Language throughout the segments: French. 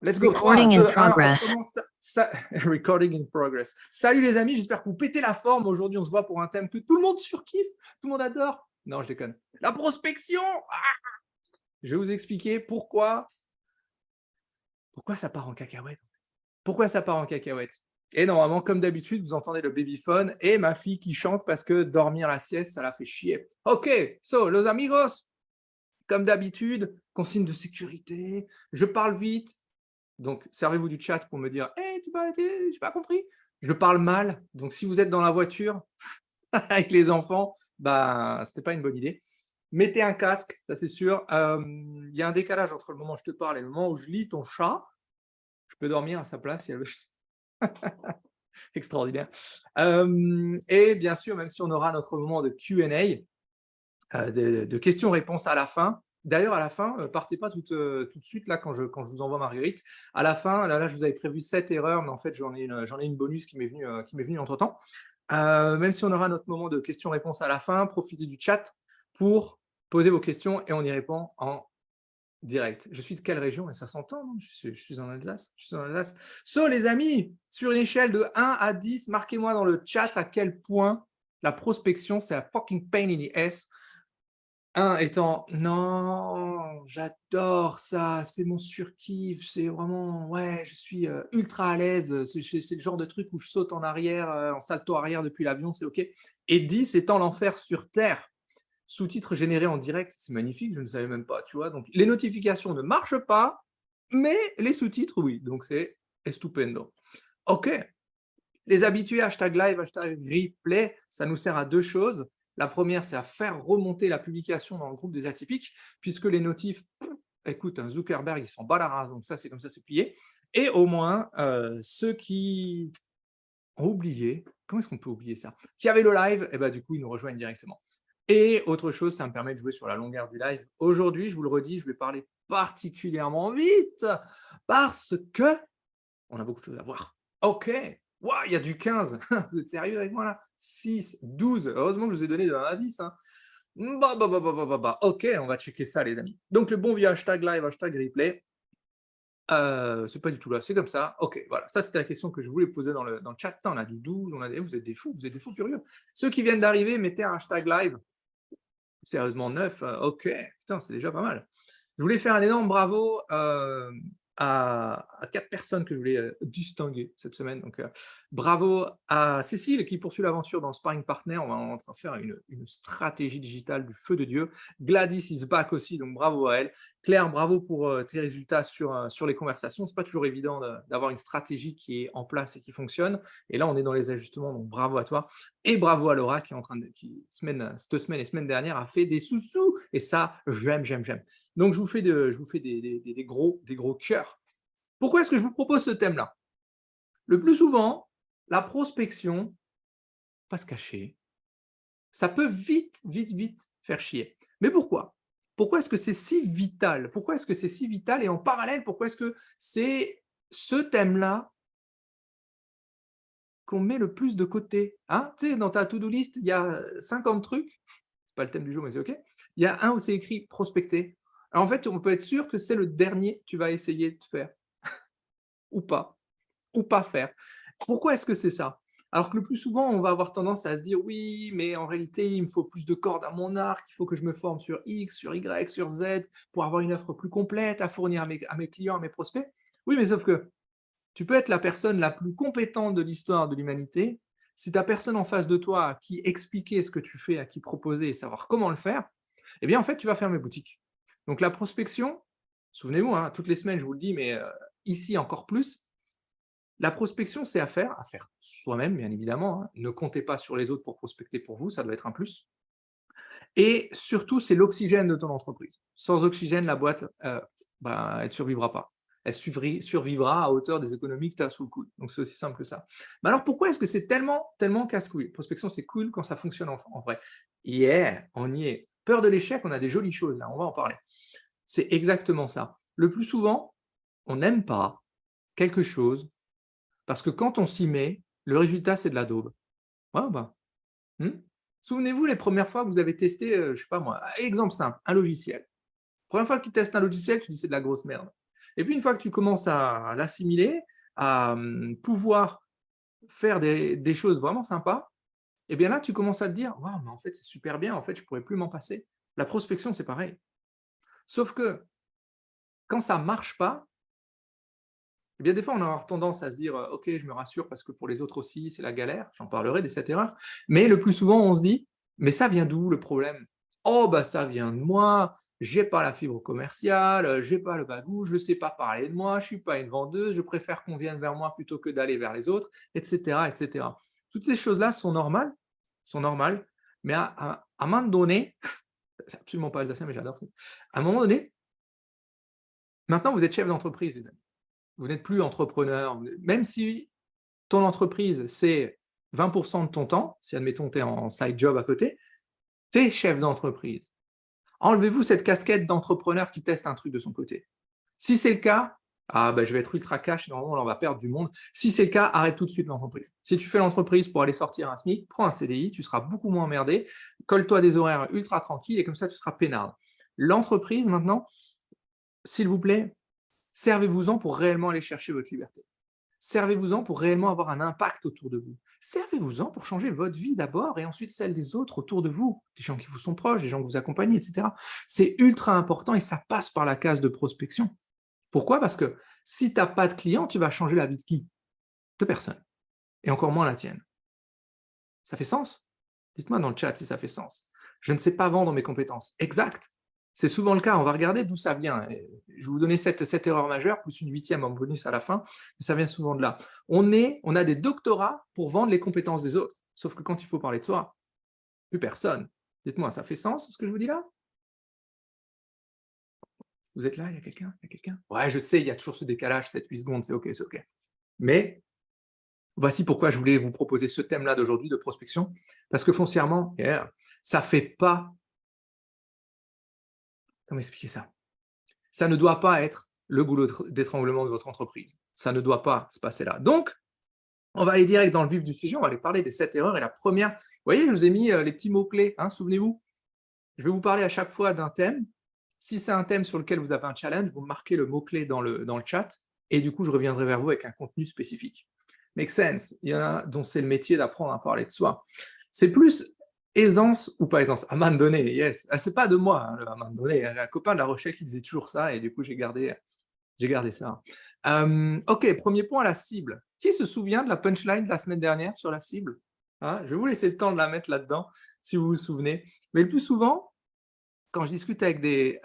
Let's go, 3, Recording in 2, 1, on progress. commence ça. Recording in progress. Salut les amis, j'espère que vous pétez la forme. Aujourd'hui, on se voit pour un thème que tout le monde surkiffe, tout le monde adore. Non, je déconne. La prospection. Je vais vous expliquer pourquoi ça part en cacahuète. Pourquoi ça part en cacahuète. Et normalement, comme d'habitude, vous entendez le babyphone et ma fille qui chante parce que dormir la sieste, ça la fait chier. Ok, so, los amigos, comme d'habitude, consigne de sécurité, je parle vite. Donc, servez-vous du chat pour me dire hey, j'ai pas compris. Je parle mal. Donc, si vous êtes dans la voiture avec les enfants, bah, c'était pas une bonne idée. Mettez un casque, ça c'est sûr. Il y a un décalage entre le moment où je te parle et le moment où je lis ton chat. Je peux dormir à sa place si elle veut. Extraordinaire. Et bien sûr, même si on aura notre moment de Q&A, de questions-réponses à la fin. D'ailleurs, à la fin, partez pas tout de suite là quand je vous envoie Marguerite. À la fin, là, je vous avais prévu 7 erreurs, mais en fait, j'en ai une bonus qui m'est venue entre-temps. Même si on aura notre moment de questions-réponses à la fin, profitez du chat pour poser vos questions et on y répond en direct. Je suis de quelle région? Et ça s'entend, non? Je suis en Alsace. Je suis en Alsace. So, les amis, sur une échelle de 1 à 10, marquez-moi dans le chat à quel point la prospection, c'est un fucking pain in the ass. 1 étant non, j'adore ça, c'est mon surkiff, c'est vraiment, ouais, je suis ultra à l'aise, c'est le genre de truc où je saute en arrière, en salto arrière depuis l'avion, c'est ok. Et 10 étant l'enfer sur Terre. Sous-titres générés en direct, c'est magnifique, je ne savais même pas, tu vois. Donc les notifications ne marchent pas, mais les sous-titres, oui. Donc c'est estupendo. Ok, les habitués, hashtag live, hashtag replay, ça nous sert à deux choses. La première, c'est à faire remonter la publication dans le groupe des atypiques, puisque les notifs, écoute, un Zuckerberg, il s'en bat la race, donc ça, c'est comme ça, c'est plié. Et au moins, ceux qui ont oublié, comment est-ce qu'on peut oublier ça? Qui avaient le live, et ben, du coup, ils nous rejoignent directement. Et autre chose, ça me permet de jouer sur la longueur du live. Aujourd'hui, je vous le redis, je vais parler particulièrement vite, parce que on a beaucoup de choses à voir. Ok, wow, il y a du 15. Vous êtes sérieux avec moi là? 6, 12. Heureusement que je vous ai donné de 1 à 10. Hein. Ok, on va checker ça, les amis. Donc, le bon vieux hashtag live, hashtag replay. C'est pas du tout là, c'est comme ça. Ok, voilà. Ça, c'était la question que je voulais poser dans le chat. Putain, on a du 12, vous êtes des fous, furieux. Ceux qui viennent d'arriver, mettez un hashtag live. Sérieusement, 9. Ok, putain, c'est déjà pas mal. Je voulais faire un énorme bravo à 4 personnes que je voulais distinguer cette semaine. Donc, bravo à Cécile qui poursuit l'aventure dans le Sparring Partner. On va en train de faire une stratégie digitale du feu de Dieu. Gladys is back aussi, donc bravo à elle. Claire, bravo pour tes résultats sur les conversations. C'est pas toujours évident d'avoir une stratégie qui est en place et qui fonctionne. Et là, on est dans les ajustements, donc bravo à toi. Et bravo à Laura qui est en train qui cette semaine et semaine dernière a fait des sous-sous. Et ça, j'aime. Donc, je vous fais des gros cœurs. Pourquoi est-ce que je vous propose ce thème-là? Le plus souvent, la prospection, pas se cacher, ça peut vite faire chier. Mais pourquoi? Pourquoi est-ce que c'est si vital? Pourquoi est-ce que c'est si vital? Et en parallèle, pourquoi est-ce que c'est ce thème-là qu'on met le plus de côté? Hein, tu sais, dans ta to-do list, il y a 50 trucs. C'est pas le thème du jour, mais c'est OK. Il y a un où c'est écrit prospecter. Alors en fait, on peut être sûr que c'est le dernier que tu vas essayer de faire ou pas faire. Pourquoi est-ce que c'est ça? Alors que le plus souvent, on va avoir tendance à se dire oui, mais en réalité, il me faut plus de cordes à mon arc, il faut que je me forme sur X, sur Y, sur Z pour avoir une offre plus complète à fournir à mes clients, à mes prospects. Oui, mais sauf que tu peux être la personne la plus compétente de l'histoire de l'humanité. Si tu as personne en face de toi à qui expliquer ce que tu fais, à qui proposer et savoir comment le faire, eh bien, en fait, tu vas fermer boutique. Donc, la prospection, souvenez-vous, hein, toutes les semaines, je vous le dis, mais ici encore plus, la prospection, c'est à faire soi-même, bien évidemment. Hein. Ne comptez pas sur les autres pour prospecter pour vous, ça doit être un plus. Et surtout, c'est l'oxygène de ton entreprise. Sans oxygène, la boîte, elle ne survivra pas. Elle survivra à hauteur des économies que tu as sous le coude. Donc, c'est aussi simple que ça. Mais alors, pourquoi est-ce que c'est tellement casse-couille? Prospection, c'est cool quand ça fonctionne en vrai. Yeah, on y est. Peur de l'échec, on a des jolies choses là, on va en parler. C'est exactement ça. Le plus souvent, on n'aime pas quelque chose parce que quand on s'y met, le résultat, c'est de la daube. Ouais, bah. Souvenez-vous les premières fois que vous avez testé, je sais pas moi, exemple simple, un logiciel. Première fois que tu testes un logiciel, tu dis c'est de la grosse merde. Et puis, une fois que tu commences à l'assimiler, à pouvoir faire des choses vraiment sympas, et bien là, tu commences à te dire: «Waouh, mais en fait, c'est super bien, en fait, je pourrais plus m'en passer». La prospection, c'est pareil. Sauf que quand ça marche pas, eh bien, des fois, on va avoir tendance à se dire, «OK, je me rassure parce que pour les autres aussi, c'est la galère». J'en parlerai de cette erreur. Mais le plus souvent, on se dit: «Mais ça vient d'où le problème?» «Oh, bah, ça vient de moi, j'ai pas la fibre commerciale, j'ai pas le bagou, je sais pas parler de moi, je suis pas une vendeuse, je préfère qu'on vienne vers moi plutôt que d'aller vers les autres», et cetera, et cetera. Toutes ces choses-là sont normales, mais à un moment donné, c'est absolument pas alsacien, mais j'adore ça. À un moment donné, maintenant vous êtes chef d'entreprise, les amis. Vous n'êtes plus entrepreneur, même si ton entreprise, c'est 20 de ton temps, si admettons tu es en side job à côté, tu es chef d'entreprise. Enlevez-vous cette casquette d'entrepreneur qui teste un truc de son côté. Si c'est le cas, ah bah, je vais être ultra cash, normalement là on va perdre du monde. Si c'est le cas, arrête tout de suite l'entreprise. Si tu fais l'entreprise pour aller sortir un SMIC, prends un CDI, tu seras beaucoup moins emmerdé, colle-toi des horaires ultra tranquilles et comme ça tu seras peinard. L'entreprise maintenant, s'il vous plaît, servez-vous-en pour réellement aller chercher votre liberté. Servez-vous-en pour réellement avoir un impact autour de vous. Servez-vous-en pour changer votre vie d'abord et ensuite celle des autres autour de vous, des gens qui vous sont proches, des gens que vous accompagnez, etc. C'est ultra important et ça passe par la case de prospection. Pourquoi? Parce que si tu n'as pas de clients, tu vas changer la vie de qui? De personne. Et encore moins la tienne. Ça fait sens? Dites-moi dans le chat si ça fait sens. Je ne sais pas vendre mes compétences. Exact. C'est souvent le cas. On va regarder d'où ça vient. Et je vais vous donner cette erreur majeure, plus une huitième en bonus à la fin, mais ça vient souvent de là. On a des doctorats pour vendre les compétences des autres. Sauf que quand il faut parler de soi, plus personne. Dites-moi, ça fait sens ce que je vous dis là? Vous êtes là? Il y a quelqu'un? Il y a quelqu'un? Ouais, je sais, il y a toujours ce décalage, 7-8 secondes, c'est OK, c'est OK. Mais voici pourquoi je voulais vous proposer ce thème-là d'aujourd'hui de prospection. Parce que foncièrement, ça fait pas. Comment expliquer ça? Ça ne doit pas être le goulot d'étranglement de votre entreprise. Ça ne doit pas se passer là. Donc, on va aller direct dans le vif du sujet, on va aller parler des 7 erreurs. Et la première, vous voyez, je vous ai mis les petits mots-clés, hein, souvenez-vous. Je vais vous parler à chaque fois d'un thème. Si c'est un thème sur lequel vous avez un challenge, vous marquez le mot-clé dans le chat, et du coup, je reviendrai vers vous avec un contenu spécifique. Make sense. Il y en a dont c'est le métier d'apprendre à parler de soi. C'est plus aisance ou pas aisance. À un moment donné, yes. Ah, c'est pas de moi, hein, à un moment donné. Un copain de La Rochelle qui disait toujours ça, et du coup, j'ai gardé ça. Ok, premier point, la cible. Qui se souvient de la punchline de la semaine dernière sur la cible? Hein, je vais vous laisser le temps de la mettre là-dedans, si vous vous souvenez. Mais le plus souvent, quand je discute avec des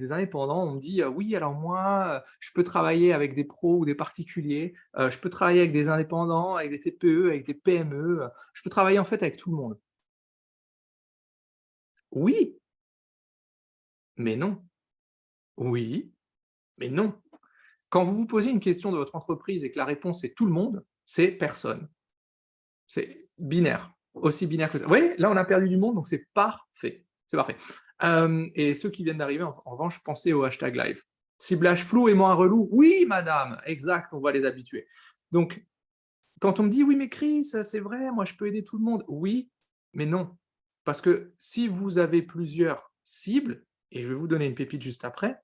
indépendants, on me dit: «Oui, alors moi, je peux travailler avec des pros ou des particuliers, je peux travailler avec des indépendants, avec des TPE, avec des PME, je peux travailler en fait avec tout le monde». Oui, mais non. Oui, mais non. Quand vous vous posez une question de votre entreprise et que la réponse est tout le monde, c'est personne. C'est binaire, aussi binaire que ça. Vous voyez, là, on a perdu du monde, donc c'est parfait. C'est parfait. Et ceux qui viennent d'arriver, en revanche, pensez au hashtag live. Ciblage flou et moins relou. Oui, madame, exact, on va les habituer. Donc, quand on me dit: «Oui, mais Chris, c'est vrai, moi je peux aider tout le monde». Oui, mais non. Parce que si vous avez plusieurs cibles, et je vais vous donner une pépite juste après,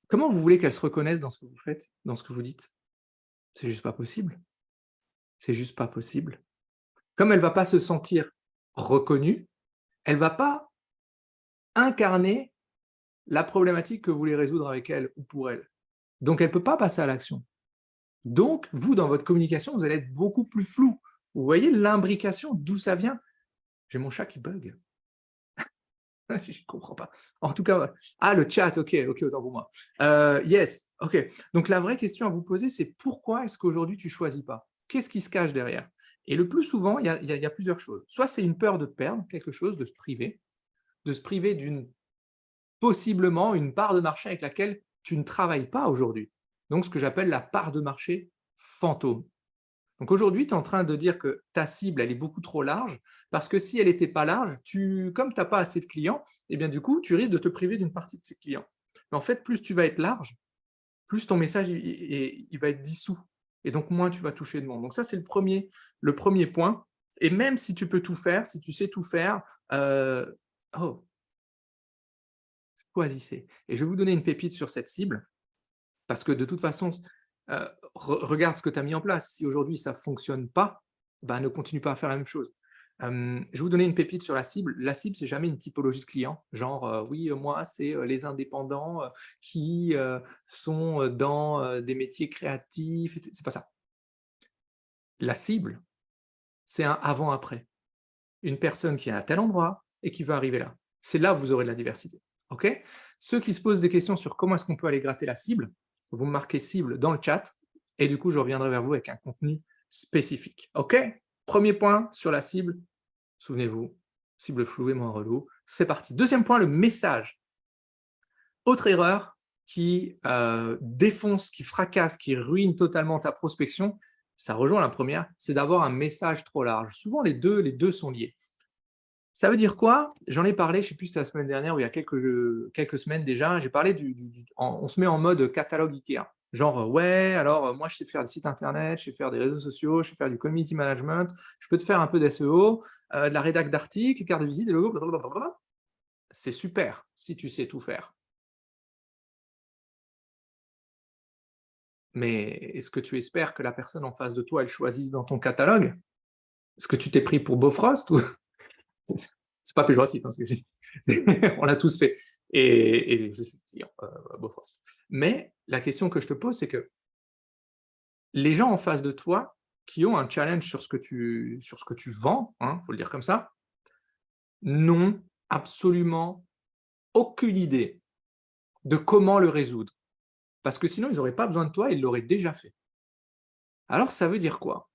comment vous voulez qu'elles se reconnaissent dans ce que vous faites, dans ce que vous dites? C'est juste pas possible. C'est juste pas possible. Comme elle va pas se sentir reconnue, elle va pas incarner la problématique que vous voulez résoudre avec elle ou pour elle. Donc elle peut pas passer à l'action. Donc vous, dans votre communication, vous allez être beaucoup plus flou. Vous voyez l'imbrication, d'où ça vient? J'ai mon chat qui bug. Je comprends pas. En tout cas, ouais. Ah, le chat, OK, OK, autant pour moi. Yes, OK. Donc la vraie question à vous poser, c'est pourquoi est-ce qu'aujourd'hui tu choisis pas? Qu'est-ce qui se cache derrière? Et le plus souvent, il y a plusieurs choses. Soit c'est une peur de perdre quelque chose, de se priver d'une possiblement une part de marché avec laquelle tu ne travailles pas aujourd'hui. Donc ce que j'appelle la part de marché fantôme. Donc aujourd'hui, tu es en train de dire que ta cible, elle est beaucoup trop large, parce que si elle n'était pas large, comme tu n'as pas assez de clients, eh bien du coup, tu risques de te priver d'une partie de ces clients. Mais en fait, plus tu vas être large, plus ton message il va être dissous. Et donc, moins tu vas toucher de monde. Donc ça, c'est le premier point. Et même si tu peux tout faire, si tu sais tout faire, oh, choisissez. Et je vais vous donner une pépite sur cette cible, parce que de toute façon, regarde ce que tu as mis en place. Si aujourd'hui ça ne fonctionne pas, bah, ne continue pas à faire la même chose. Je vais vous donner une pépite sur la cible. La cible, c'est jamais une typologie de client, genre, oui, moi, c'est, les indépendants, qui, sont, dans, des métiers créatifs c'est pas ça. La cible, c'est un avant-après. Une personne qui est à tel endroit et qui veut arriver là. C'est là où vous aurez de la diversité. OK? Ceux qui se posent des questions sur comment est-ce qu'on peut aller gratter la cible, vous me marquez cible dans le chat et du coup, je reviendrai vers vous avec un contenu spécifique. OK? Premier point sur la cible, souvenez-vous, cible floue et moins relou. C'est parti. Deuxième point, le message. Autre erreur qui défonce, qui fracasse, qui ruine totalement ta prospection, ça rejoint la première, c'est d'avoir un message trop large. Souvent, les deux sont liés. Ça veut dire quoi? J'en ai parlé, je ne sais plus si c'était la semaine dernière ou il y a quelques semaines déjà, j'ai parlé on se met en mode catalogue IKEA. Genre, ouais, alors moi je sais faire des sites internet, je sais faire des réseaux sociaux, je sais faire du community management, je peux te faire un peu d'SEO, de la rédac d'articles, carte de visite, des logos, blablabla. C'est super si tu sais tout faire. Mais est-ce que tu espères que la personne en face de toi, elle choisisse dans ton catalogue? Est-ce que tu t'es pris pour Bofrost ou c'est pas péjoratif, hein, ce que je dis. On l'a tous fait et je suis client, Bofrost. Mais la question que je te pose, c'est que les gens en face de toi qui ont un challenge sur ce que tu vends, hein, faut le dire comme ça, n'ont absolument aucune idée de comment le résoudre. Parce que sinon, ils n'auraient pas besoin de toi, ils l'auraient déjà fait. Alors ça veut dire quoi?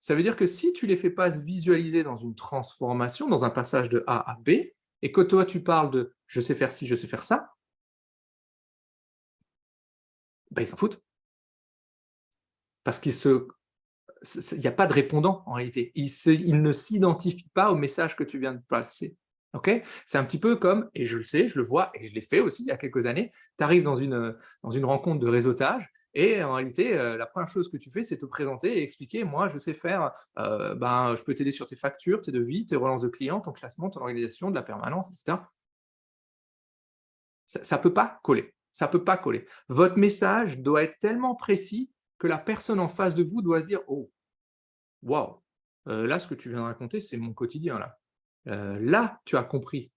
Ça veut dire que si tu les fais pas se visualiser dans une transformation, dans un passage de A à B, et que toi tu parles de je sais faire ci, je sais faire ça, ben ils s'en foutent. Parce il n'y a pas de répondant en réalité. Ils ne s'identifient pas au message que tu viens de passer. Ok? C'est un petit peu comme, et je le sais, je le vois, et je l'ai fait aussi il y a quelques années, tu arrives dans une rencontre de réseautage, et en réalité, la première chose que tu fais, c'est te présenter et expliquer, moi, je sais faire, je peux t'aider sur tes factures, tes devis, tes relances de clients, ton classement, ton organisation, de la permanence, etc. Ça ne peut pas coller. Ça peut pas coller. Votre message doit être tellement précis que la personne en face de vous doit se dire, oh, waouh, là, ce que tu viens de raconter, c'est mon quotidien, là. Là, tu as compris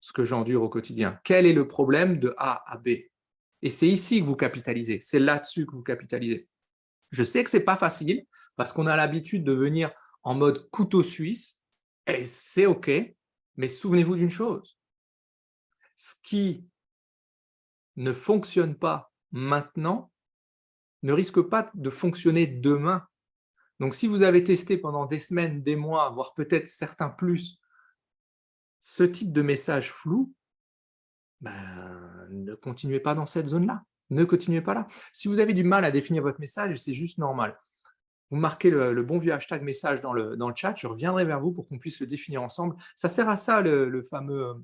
ce que j'endure au quotidien. Quel est le problème de A à B? Et c'est ici que vous capitalisez, c'est là-dessus que vous capitalisez. Je sais que c'est pas facile parce qu'on a l'habitude de venir en mode couteau suisse et c'est OK, mais souvenez-vous d'une chose, ce qui ne fonctionne pas maintenant ne risque pas de fonctionner demain. Donc si vous avez testé pendant des semaines, des mois, voire peut-être certains plus, ce type de message flou, ben, ne continuez pas dans cette zone-là. Ne continuez pas là. Si vous avez du mal à définir votre message, c'est juste normal. Vous marquez le bon vieux hashtag message dans le chat, je reviendrai vers vous pour qu'on puisse le définir ensemble. Ça sert à ça le fameux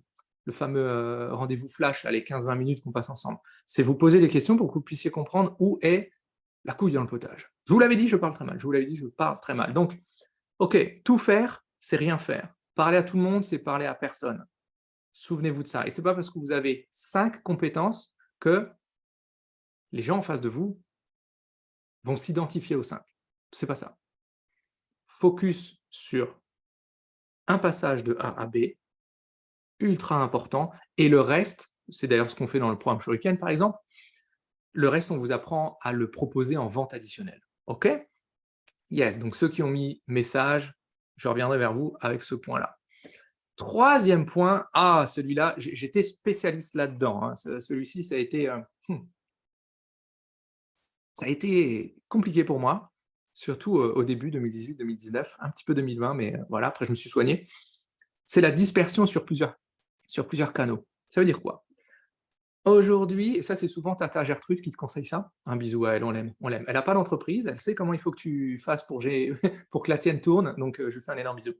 rendez-vous flash, là, les 15-20 minutes qu'on passe ensemble. C'est vous poser des questions pour que vous puissiez comprendre où est la couille dans le potage. Je vous l'avais dit, je parle très mal. Je vous l'avais dit, je parle très mal. Donc, ok, tout faire, c'est rien faire. Parler à tout le monde, c'est parler à personne. Souvenez-vous de ça. Et ce n'est pas parce que vous avez 5 compétences que les gens en face de vous vont s'identifier aux 5. C'est pas ça. Focus sur un passage de A à B, ultra important, et le reste, c'est d'ailleurs ce qu'on fait dans le programme Shuriken par exemple, le reste, on vous apprend à le proposer en vente additionnelle. OK? Yes, donc ceux qui ont mis message, je reviendrai vers vous avec ce point-là. Troisième point, celui-là, j'étais spécialiste là-dedans, hein. Celui-ci, ça a été compliqué pour moi, surtout au début 2018-2019, un petit peu 2020, mais voilà, après je me suis soigné. C'est la dispersion sur plusieurs canaux. Ça veut dire quoi? Aujourd'hui, et ça c'est souvent Tata Gertrude qui te conseille ça, un bisou à elle, on l'aime, on l'aime. Elle n'a pas d'entreprise, elle sait comment il faut que tu fasses pour pour que la tienne tourne, donc je lui fais un énorme bisou.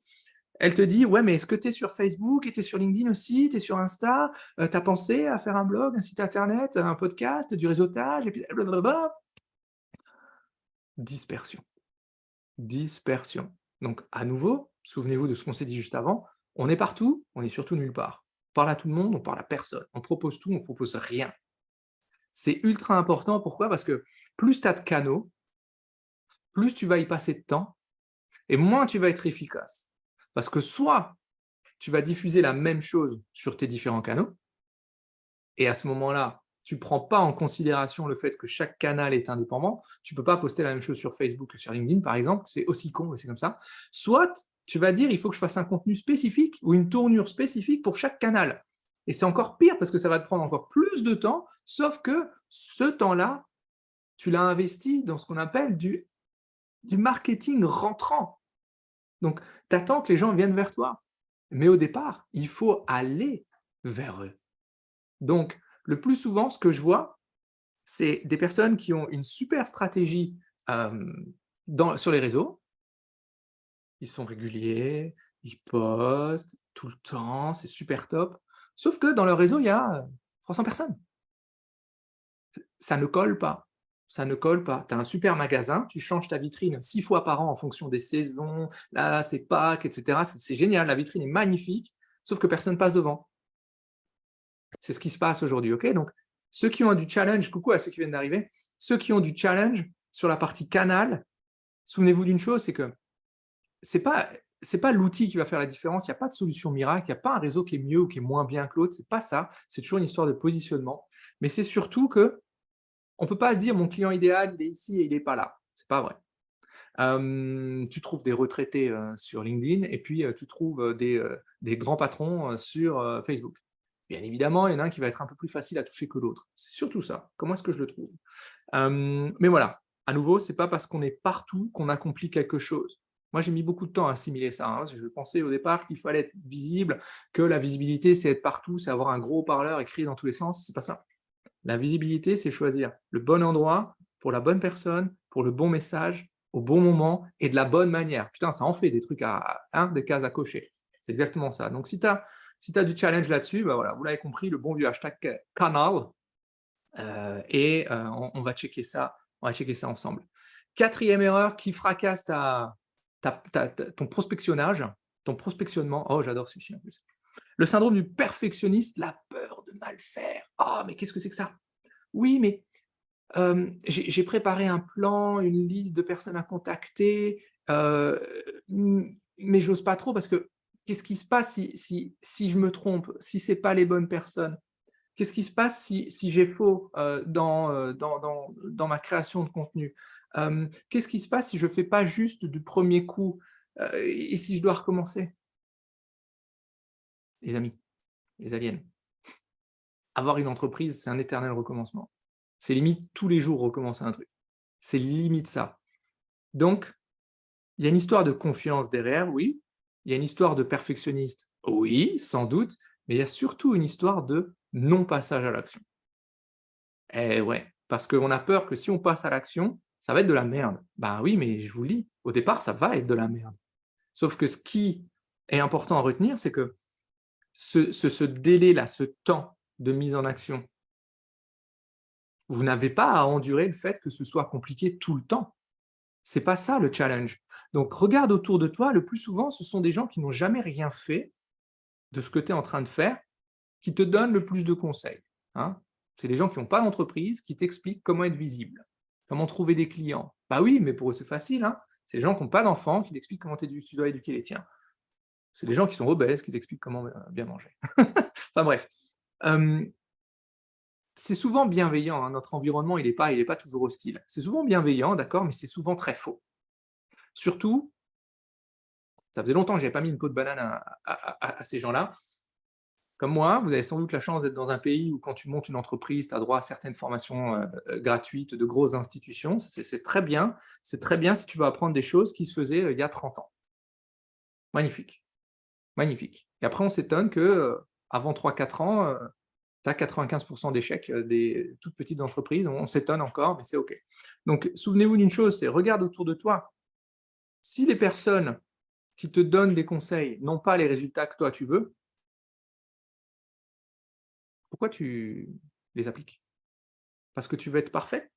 Elle te dit: «Ouais, mais est-ce que tu es sur Facebook et tu es sur LinkedIn aussi? Tu es sur Insta? Tu as pensé à faire un blog, un site internet, un podcast, du réseautage?» et puis blablabla. Dispersion, dispersion. Donc à nouveau, souvenez-vous de ce qu'on s'est dit juste avant, on est partout, on est surtout nulle part. On parle à tout le monde, on parle à personne. On propose tout, on propose rien. C'est ultra important. Pourquoi? Parce que plus tu as de canaux, plus tu vas y passer de temps et moins tu vas être efficace. Parce que soit tu vas diffuser la même chose sur tes différents canaux et à ce moment-là, tu ne prends pas en considération le fait que chaque canal est indépendant. Tu ne peux pas poster la même chose sur Facebook que sur LinkedIn, par exemple. C'est aussi con, mais c'est comme ça. Soit tu vas dire, il faut que je fasse un contenu spécifique ou une tournure spécifique pour chaque canal. Et c'est encore pire parce que ça va te prendre encore plus de temps, sauf que ce temps-là, tu l'as investi dans ce qu'on appelle du marketing rentrant. Donc, tu attends que les gens viennent vers toi. Mais au départ, il faut aller vers eux. Donc, le plus souvent, ce que je vois, c'est des personnes qui ont une super stratégie sur les réseaux. Ils sont réguliers, ils postent tout le temps, c'est super top. Sauf que dans leur réseau, il y a 300 personnes. Ça ne colle pas. Ça ne colle pas. Tu as un super magasin, tu changes ta vitrine 6 fois par an en fonction des saisons, là c'est Pâques, etc. C'est génial, la vitrine est magnifique, sauf que personne passe devant. C'est ce qui se passe aujourd'hui, ok? Donc, ceux qui ont du challenge, coucou à ceux qui viennent d'arriver, ceux qui ont du challenge sur la partie canal, souvenez-vous d'une chose, c'est que c'est pas l'outil qui va faire la différence, il n'y a pas de solution miracle, il n'y a pas un réseau qui est mieux ou qui est moins bien que l'autre, c'est pas ça, c'est toujours une histoire de positionnement, mais c'est surtout que on ne peut pas se dire mon client idéal, il est ici et il n'est pas là. C'est pas vrai. Tu trouves des retraités sur LinkedIn et puis tu trouves des grands patrons sur Facebook. Bien évidemment, il y en a un qui va être un peu plus facile à toucher que l'autre. C'est surtout ça. Comment est-ce que je le trouve? Mais voilà, à nouveau, c'est pas parce qu'on est partout qu'on accomplit quelque chose. Moi, j'ai mis beaucoup de temps à assimiler ça, hein. Je pensais au départ qu'il fallait être visible, que la visibilité, c'est être partout, c'est avoir un gros haut-parleur et crier dans tous les sens. C'est pas ça. La visibilité, c'est choisir le bon endroit, pour la bonne personne, pour le bon message, au bon moment et de la bonne manière. Putain, ça en fait des trucs des cases à cocher. C'est exactement ça. Donc, si tu as du challenge là-dessus, bah voilà, vous l'avez compris, le bon vieux hashtag canal, on va checker ça, ensemble. Quatrième erreur qui fracasse ton prospectionnage, ton prospectionnement. Oh, j'adore ce chien en plus. Le syndrome du perfectionniste, la peur de mal faire. Ah, mais qu'est-ce que c'est que ça? Oui, mais j'ai préparé un plan, une liste de personnes à contacter, mais j'ose pas trop parce que qu'est-ce qui se passe si je me trompe, si c'est pas les bonnes personnes? Qu'est-ce qui se passe si j'ai faux dans ma création de contenu? Qu'est-ce qui se passe si je fais pas juste du premier coup? Et si je dois recommencer? Les amis, les aliens, avoir une entreprise, c'est un éternel recommencement. C'est limite tous les jours recommencer un truc. C'est limite ça. Donc, il y a une histoire de confiance derrière, oui. Il y a une histoire de perfectionniste, oui, sans doute, mais il y a surtout une histoire de non-passage à l'action. Eh ouais, parce qu'on a peur que si on passe à l'action, ça va être de la merde. Bah oui, mais je vous le dis, au départ, ça va être de la merde. Sauf que ce qui est important à retenir, c'est que ce délai-là, ce temps de mise en action, vous n'avez pas à endurer le fait que ce soit compliqué tout le temps. C'est pas ça le challenge. Donc regarde autour de toi, le plus souvent, ce sont des gens qui n'ont jamais rien fait de ce que tu es en train de faire, qui te donnent le plus de conseils, hein. C'est des gens qui n'ont pas d'entreprise, qui t'expliquent comment être visible, comment trouver des clients. Bah oui, mais pour eux, c'est facile, hein. C'est des gens qui n'ont pas d'enfants, qui t'expliquent comment tu dois éduquer les tiens. C'est des gens qui sont obèses, qui t'expliquent comment bien manger. Enfin bref. C'est souvent bienveillant, hein, notre environnement, il est pas toujours hostile. C'est souvent bienveillant, d'accord, mais c'est souvent très faux. Surtout, ça faisait longtemps que j'avais pas mis une peau de banane à ces gens-là. Comme moi, vous avez sans doute la chance d'être dans un pays où quand tu montes une entreprise, tu as droit à certaines formations, gratuites de grosses institutions. Ça, c'est très bien. C'est très bien si tu veux apprendre des choses qui se faisaient, il y a 30 ans. Magnifique, magnifique. Et après on s'étonne que, avant 3-4 ans, tu as 95 d'échecs, des toutes petites entreprises. On s'étonne encore, mais c'est OK. Donc souvenez-vous d'une chose, c'est regarde autour de toi. Si les personnes qui te donnent des conseils n'ont pas les résultats que toi tu veux, pourquoi tu les appliques? Parce que tu veux être parfait?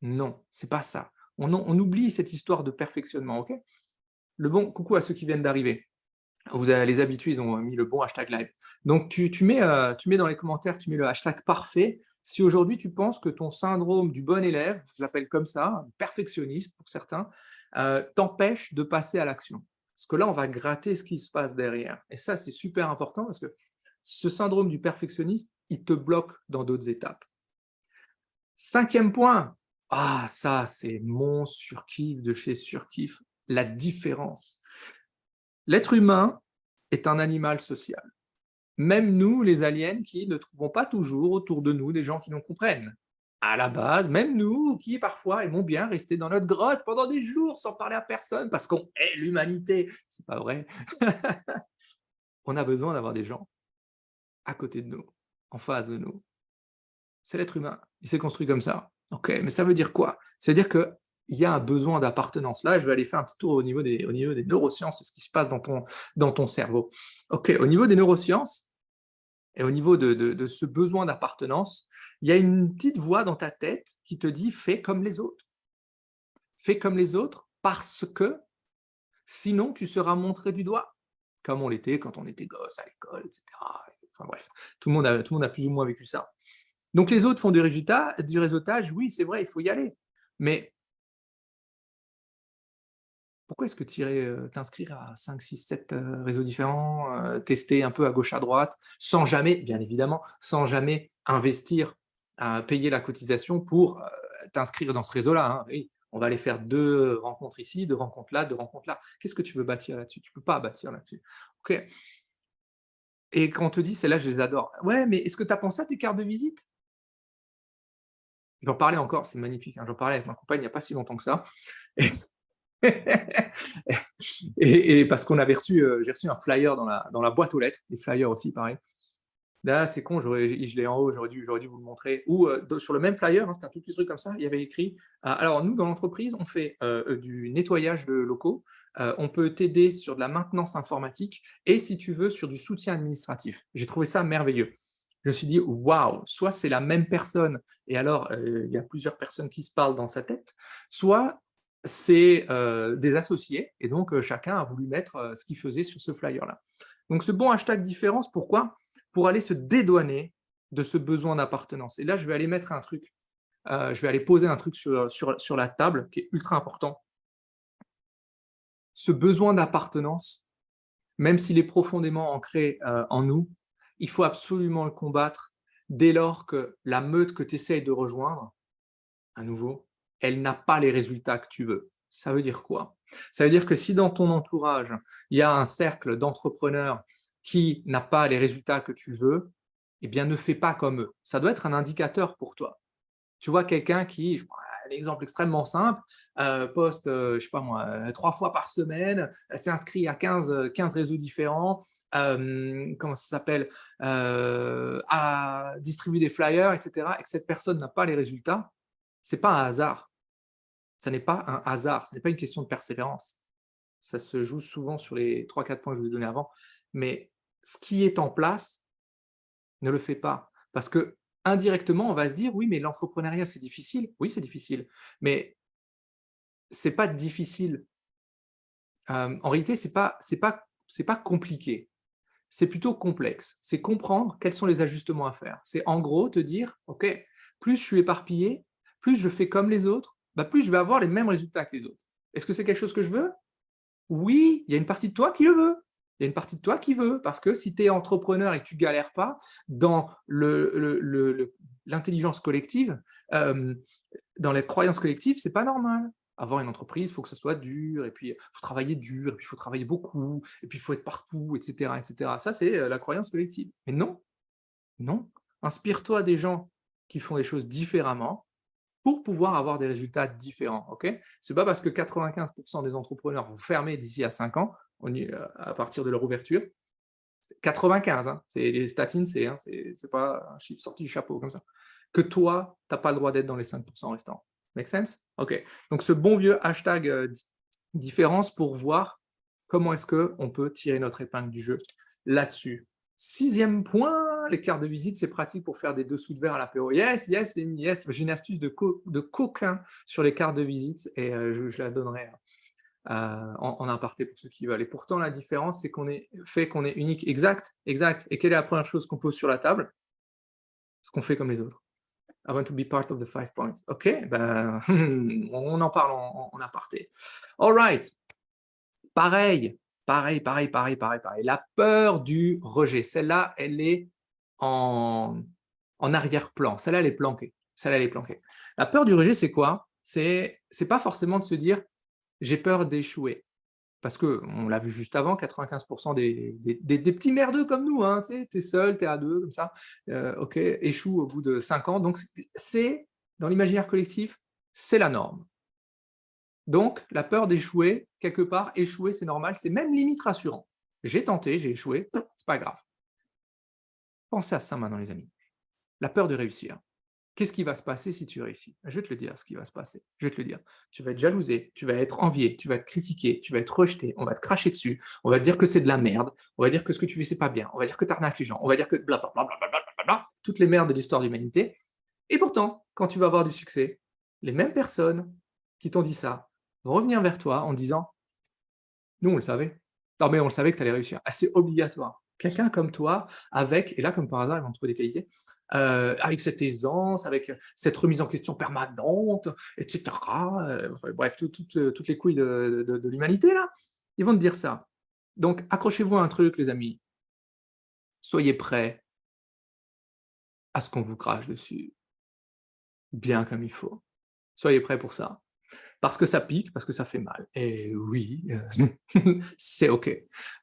Non, c'est pas ça. On oublie cette histoire de perfectionnement, OK? Coucou à ceux qui viennent d'arriver. Les habitués, ils ont mis le bon hashtag live. Donc, tu mets dans les commentaires, tu mets le hashtag parfait. Si aujourd'hui tu penses que ton syndrome du bon élève, je l'appelle comme ça, perfectionniste pour certains, t'empêche de passer à l'action. Parce que là, on va gratter ce qui se passe derrière. Et ça, c'est super important parce que ce syndrome du perfectionniste, il te bloque dans d'autres étapes. 5e point, ah ça, c'est mon surkiff de chez Surkiff, la différence. L'être humain est un animal social. Même nous, les aliens, qui ne trouvons pas toujours autour de nous des gens qui nous comprennent. À la base, même nous, qui parfois aimons bien rester dans notre grotte pendant des jours sans parler à personne parce qu'on hait l'humanité. C'est pas vrai. On a besoin d'avoir des gens à côté de nous, en face de nous. C'est l'être humain. Il s'est construit comme ça. Ok, mais ça veut dire quoi? Ça veut dire qu'il y a un besoin d'appartenance. Là, je vais aller faire un petit tour au niveau des neurosciences, ce qui se passe dans ton cerveau. Ok, au niveau des neurosciences, et au niveau de ce besoin d'appartenance, il y a une petite voix dans ta tête qui te dit fais comme les autres. Fais comme les autres parce que sinon tu seras montré du doigt, comme on l'était quand on était gosse à l'école, etc. Enfin bref, tout le monde a plus ou moins vécu ça. Donc les autres font du réseautage, oui, c'est vrai, il faut y aller. Mais pourquoi est-ce que tu irais t'inscrire à 5, 6, 7 réseaux différents, tester un peu à gauche, à droite, sans jamais, bien évidemment, sans jamais investir, à payer la cotisation pour t'inscrire dans ce réseau-là, hein. Oui, on va aller faire 2 rencontres ici, 2 rencontres là, 2 rencontres là. Qu'est-ce que tu veux bâtir là-dessus? Tu peux pas bâtir là-dessus. OK. Et quand on te dit: «Celles-là, je les adore». Ouais, mais est-ce que tu as pensé à tes cartes de visite? J'en parlais encore, c'est magnifique, hein, j'en parlais avec ma compagne il n'y a pas si longtemps que ça. Et parce qu'on avait reçu, j'ai reçu un flyer dans la boîte aux lettres, les flyers aussi pareil. Là, c'est con, je l'ai en haut, j'aurais dû vous le montrer. Ou sur le même flyer, hein, c'était un tout petit truc comme ça, il y avait écrit alors nous, dans l'entreprise, on fait du nettoyage de locaux, on peut t'aider sur de la maintenance informatique et si tu veux, sur du soutien administratif. J'ai trouvé ça merveilleux. Je me suis dit, waouh, soit c'est la même personne, et alors il y a plusieurs personnes qui se parlent dans sa tête, soit c'est des associés, et donc chacun a voulu mettre ce qu'il faisait sur ce flyer-là. Donc ce bon hashtag différence, pourquoi? Pour aller se dédouaner de ce besoin d'appartenance. Et là, je vais aller mettre un truc, je vais aller poser un truc sur la table qui est ultra important. Ce besoin d'appartenance, même s'il est profondément ancré en nous, il faut absolument le combattre dès lors que la meute que tu essayes de rejoindre, à nouveau, elle n'a pas les résultats que tu veux. Ça veut dire quoi? Ça veut dire que si dans ton entourage, il y a un cercle d'entrepreneurs qui n'a pas les résultats que tu veux, eh bien ne fais pas comme eux. Ça doit être un indicateur pour toi. Tu vois quelqu'un qui, je prends un exemple extrêmement simple, poste, je sais pas moi, 3 fois par semaine, s'inscrit à 15 réseaux différents, comment ça s'appelle? À distribuer des flyers, et cetera, et que cette personne n'a pas les résultats, c'est pas un hasard. Ça n'est pas un hasard, ce n'est pas une question de persévérance. Ça se joue souvent sur les 3-4 points que je vous ai donnés avant, mais ce qui est en place, ne le fais pas. Parce que indirectement, on va se dire: «Oui, mais l'entrepreneuriat, c'est difficile». Oui, c'est difficile, mais c'est pas difficile. En réalité, c'est pas compliqué, c'est plutôt complexe. C'est comprendre quels sont les ajustements à faire. C'est en gros te dire: «OK, plus je suis éparpillé, plus je fais comme les autres, bah, plus je vais avoir les mêmes résultats que les autres». Est-ce que c'est quelque chose que je veux? Oui, il y a une partie de toi qui le veut. Il y a une partie de toi qui veut, parce que si tu es entrepreneur et que tu galères pas dans l'intelligence collective, hem, dans les croyances collectives, c'est pas normal. Avoir une entreprise, il faut que ça soit dur, et puis il faut travailler dur, et puis il faut travailler beaucoup, et puis il faut être partout, et cetera, et cetera. Ça, c'est la croyance collective. Mais non, non. Inspire-toi des gens qui font les choses différemment, pour pouvoir avoir des résultats différents. Ok, c'est pas parce que 95% des entrepreneurs vont fermer d'ici à 5 ans, à partir de leur ouverture, 95, hein, c'est les statines, c'est pas un chiffre sorti du chapeau comme ça, que toi, tu n'as pas le droit d'être dans les 5% restants. Make sense? Ok, donc ce bon vieux hashtag différence pour voir comment est-ce qu'on peut tirer notre épingle du jeu là-dessus. 6e point, les cartes de visite, c'est pratique pour faire des dessous de verre à l'apéro. Yes, yes, yes. J'ai une astuce de coquin sur les cartes de visite, et je la donnerai en aparté pour ceux qui veulent. Et pourtant, la différence, c'est qu'on est fait qu'on est unique. Exact, exact. Et quelle est la première chose qu'on pose sur la table? Ce qu'on fait comme les autres. I want to be part of the 5 points. OK, ben, on en parle en aparté. All right. Pareil, pareil. La peur du rejet. Celle-là, elle est en arrière-plan. Celle-là, elle est planquée. Celle-là, elle est planquée. La peur du rejet, c'est quoi? C'est pas forcément de se dire: «J'ai peur d'échouer». Parce qu'on l'a vu juste avant, 95% des petits merdeux comme nous, hein, tu sais, tu es seul, tu es à 2 comme ça, OK, échouent au bout de 5 ans. Donc c'est dans l'imaginaire collectif, c'est la norme. Donc la peur d'échouer, quelque part, échouer, c'est normal, c'est même limite rassurant. J'ai tenté, j'ai échoué, c'est pas grave. Pensez à ça maintenant les amis, la peur de réussir. Qu'est-ce qui va se passer si tu réussis? Je vais te le dire ce qui va se passer. Je vais te le dire. Tu vas être jalousé, tu vas être envié, tu vas être critiqué, tu vas être rejeté, on va te cracher dessus, on va te dire que c'est de la merde, on va dire que ce que tu fais c'est pas bien, on va dire que tu arnaques les gens, on va dire que blablabla, toutes les merdes de l'histoire de l'humanité. Et pourtant, quand tu vas avoir du succès, les mêmes personnes qui t'ont dit ça vont revenir vers toi en disant: «Nous on le savait. Non mais on le savait que tu allais réussir». Ah, c'est obligatoire. Quelqu'un comme toi, avec, et là comme par hasard ils vont trouver des qualités, avec cette aisance, avec cette remise en question permanente, et cetera, bref, toutes les couilles de l'humanité là, ils vont te dire ça. Donc accrochez-vous à un truc les amis, soyez prêts à ce qu'on vous crache dessus, bien comme il faut. Soyez prêts pour ça. Parce que ça pique, parce que ça fait mal. Et oui, c'est OK.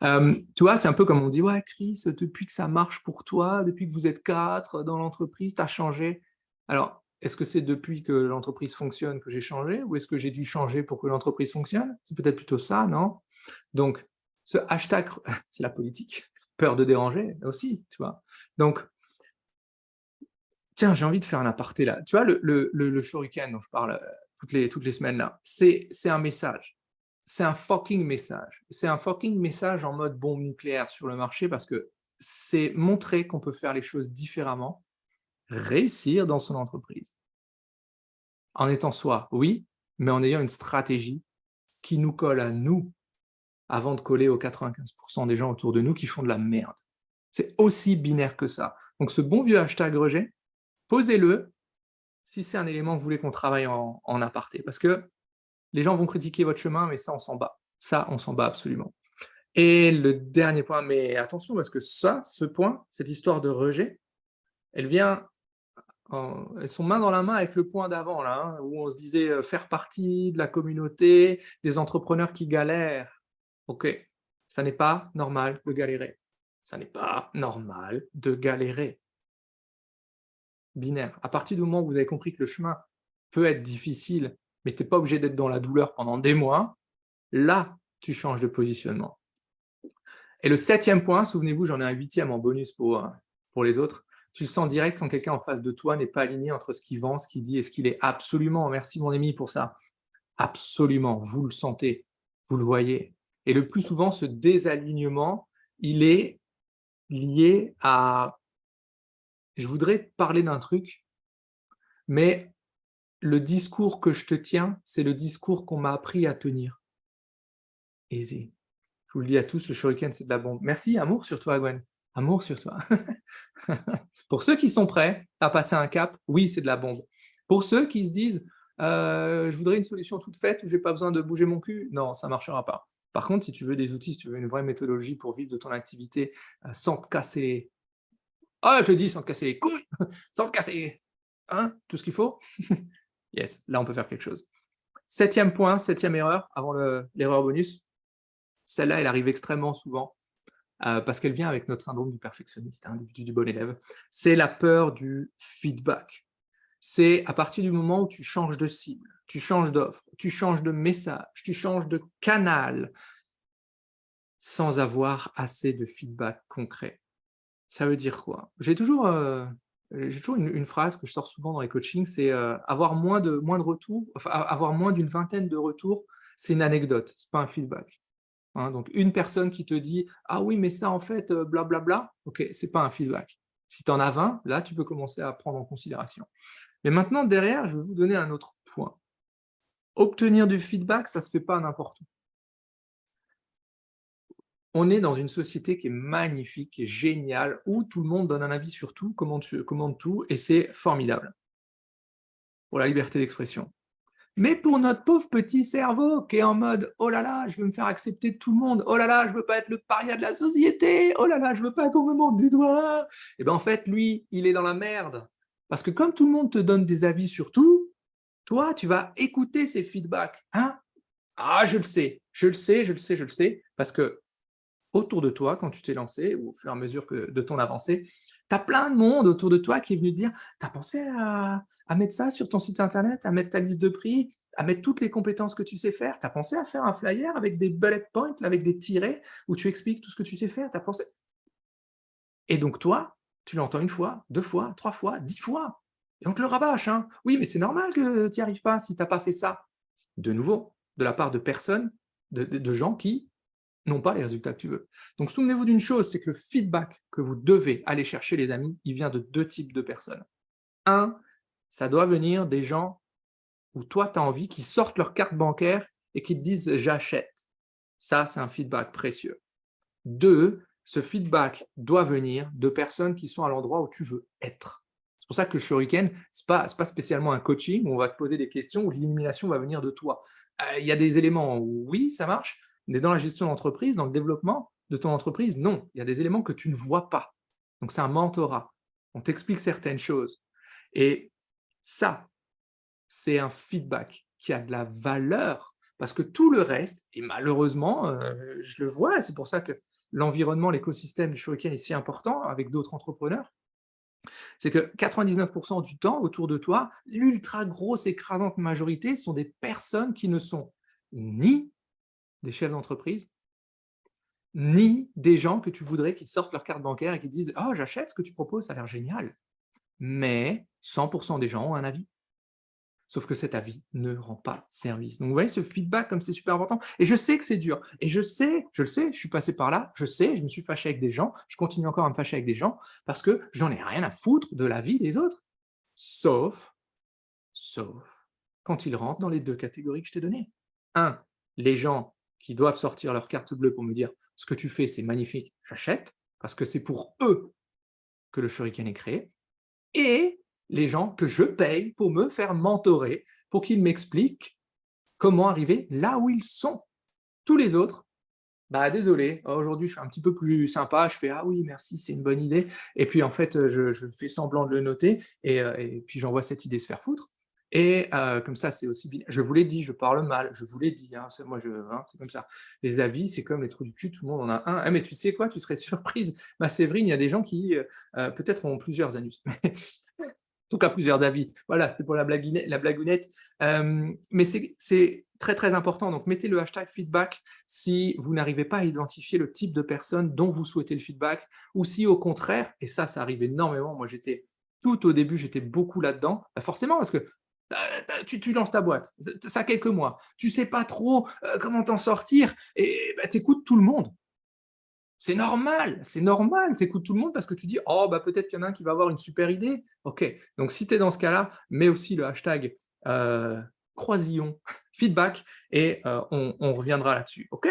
Tu vois, c'est un peu comme on dit: «Ouais, Chris, depuis que ça marche pour toi, depuis que vous êtes 4 dans l'entreprise, tu as changé». Alors, est-ce que c'est depuis que l'entreprise fonctionne que j'ai changé? Ou est-ce que j'ai dû changer pour que l'entreprise fonctionne? C'est peut-être plutôt ça, non? Donc, ce hashtag, c'est la politique, peur de déranger aussi, tu vois? Donc, tiens, j'ai envie de faire un aparté là. Tu vois, le shuriken dont je parle, toutes les semaines là, c'est un message. C'est un fucking message. C'est un fucking message en mode bombe nucléaire sur le marché parce que c'est montrer qu'on peut faire les choses différemment, réussir dans son entreprise. En étant soi, oui, mais en ayant une stratégie qui nous colle à nous avant de coller aux 95% des gens autour de nous qui font de la merde. C'est aussi binaire que ça. Donc ce bon vieux hashtag rejet, posez-le si c'est un élément que vous voulez qu'on travaille en aparté. Parce que les gens vont critiquer votre chemin, mais ça, on s'en bat. Ça, on s'en bat absolument. Et le dernier point, mais attention, parce que ça, ce point, cette histoire de rejet, elle vient, elles sont main dans la main avec le point d'avant, là, hein, où on se disait faire partie de la communauté, des entrepreneurs qui galèrent. Ok, ça n'est pas normal de galérer. Ça n'est pas normal de galérer. Binaire. À partir du moment où vous avez compris que le chemin peut être difficile, mais tu n'es pas obligé d'être dans la douleur pendant des mois, là, tu changes de positionnement. Et le 7e point, souvenez-vous, j'en ai un 8e en bonus pour les autres, tu le sens direct quand quelqu'un en face de toi n'est pas aligné entre ce qu'il vend, ce qu'il dit et ce qu'il est. Absolument, merci mon ami pour ça. Absolument, vous le sentez, vous le voyez. Et le plus souvent, ce désalignement, il est lié à... Je voudrais te parler d'un truc, mais le discours que je te tiens, c'est le discours qu'on m'a appris à tenir. Easy. Je vous le dis à tous, le shuriken, c'est de la bombe. Merci, amour sur toi, Gwen. Amour sur toi. Pour ceux qui sont prêts à passer un cap, oui, c'est de la bombe. Pour ceux qui se disent, je voudrais une solution toute faite où j'ai pas besoin de bouger mon cul, non, ça marchera pas. Par contre, si tu veux des outils, si tu veux une vraie méthodologie pour vivre de ton activité sans te casser, ah, je dis sans te casser les couilles, sans te casser, hein, tout ce qu'il faut, yes, là on peut faire quelque chose. 7e point, 7e erreur, avant l'erreur bonus, celle-là, elle arrive extrêmement souvent, parce qu'elle vient avec notre syndrome du perfectionniste, hein, du bon élève. C'est la peur du feedback. C'est à partir du moment où tu changes de cible, tu changes d'offre, tu changes de message, tu changes de canal, sans avoir assez de feedback concret. Ça veut dire quoi? J'ai toujours une phrase que je sors souvent dans les coachings, c'est avoir moins de retours, enfin avoir moins d'une vingtaine de retours, c'est une anecdote, c'est pas un feedback. Hein, donc une personne qui te dit: «Ah oui, mais ça en fait, blablabla», OK, c'est pas un feedback. Si tu en as 20, là, tu peux commencer à prendre en considération. Mais maintenant derrière, je vais vous donner un autre point. Obtenir du feedback, ça se fait pas n'importe où. On est dans une société qui est magnifique, qui est géniale, où tout le monde donne un avis sur tout, commande tout, et c'est formidable pour la liberté d'expression. Mais pour notre pauvre petit cerveau qui est en mode oh là là, je veux me faire accepter de tout le monde, oh là là, je veux pas être le paria de la société, oh là là, je veux pas qu'on me montre du doigt. Et bien en fait, lui, il est dans la merde. Parce que comme tout le monde te donne des avis sur tout, toi, tu vas écouter ces feedbacks. Hein? Ah, je le sais, je le sais, je le sais, je le sais. Parce que autour de toi, quand tu t'es lancé, ou au fur et à mesure de ton avancée, tu as plein de monde autour de toi qui est venu te dire, tu as pensé à mettre ça sur ton site internet, à mettre ta liste de prix, à mettre toutes les compétences que tu sais faire. Tu as pensé à faire un flyer avec des bullet points, avec des tirets, où tu expliques tout ce que tu sais faire. T'as pensé... Et donc toi, tu l'entends une fois, deux fois, trois fois, 10 fois. Et on te le rabâche. Hein. Oui, mais c'est normal que tu n'y arrives pas si tu n'as pas fait ça. De nouveau, de la part de personnes, de gens qui n'ont pas les résultats que tu veux. Donc souvenez-vous d'une chose, c'est que le feedback que vous devez aller chercher, les amis, il vient de deux types de personnes. Un, ça doit venir des gens où toi, tu as envie qu'ils sortent leur carte bancaire et qu'ils te disent «j'achète». Ça, c'est un feedback précieux. Deux, ce feedback doit venir de personnes qui sont à l'endroit où tu veux être. C'est pour ça que le Shuriken, ce n'est pas spécialement un coaching où on va te poser des questions, où l'illumination va venir de toi. Il y a des éléments où oui, ça marche, mais dans la gestion d'entreprise, dans le développement de ton entreprise, non. Il y a des éléments que tu ne vois pas. Donc c'est un mentorat. On t'explique certaines choses. Et ça, c'est un feedback qui a de la valeur parce que tout le reste, et malheureusement, je le vois, c'est pour ça que l'environnement, l'écosystème du Shuriken est si important avec d'autres entrepreneurs, c'est que 99% du temps, autour de toi, l'ultra grosse écrasante majorité sont des personnes qui ne sont ni des chefs d'entreprise, ni des gens que tu voudrais qu'ils sortent leur carte bancaire et qu'ils disent « Oh, j'achète ce que tu proposes, ça a l'air génial ». Mais 100% des gens ont un avis. Sauf que cet avis ne rend pas service. Donc, vous voyez, ce feedback, comme c'est super important. Et je sais que c'est dur. Et je le sais, je suis passé par là, je sais, je me suis fâché avec des gens, je continue encore à me fâcher avec des gens parce que j'en ai rien à foutre de la vie des autres. Sauf quand ils rentrent dans les deux catégories que je t'ai données. Un, les gens qui doivent sortir leur carte bleue pour me dire ce que tu fais, c'est magnifique, j'achète, parce que c'est pour eux que le Shuriken est créé. Et les gens que je paye pour me faire mentorer, pour qu'ils m'expliquent comment arriver là où ils sont. Tous les autres, bah désolé, aujourd'hui je suis un petit peu plus sympa, je fais ah oui merci c'est une bonne idée, et puis en fait je fais semblant de le noter, et puis j'envoie cette idée se faire foutre. Et comme ça c'est aussi bien. Je vous l'ai dit, je parle mal, je vous l'ai dit, hein, moi hein, c'est comme ça. Les avis c'est comme les trous du cul, tout le monde en a un. Ah, mais tu sais quoi, tu serais surprise, ma Séverine, il y a des gens qui peut-être ont plusieurs anus. En tout cas plusieurs avis. Voilà, c'était pour la blagounette. Mais c'est très, très important. Donc, mettez le hashtag feedback si vous n'arrivez pas à identifier le type de personne dont vous souhaitez le feedback, ou si au contraire, et ça arrive énormément, moi tout au début, j'étais beaucoup là-dedans, forcément parce que tu lances ta boîte, ça a quelques mois, tu ne sais pas trop comment t'en sortir, et tu écoutes tout le monde. C'est normal, tu écoutes tout le monde parce que tu dis oh bah peut-être qu'il y en a un qui va avoir une super idée. OK, donc si tu es dans ce cas-là, mets aussi le hashtag croisillon feedback et on reviendra là-dessus. OK?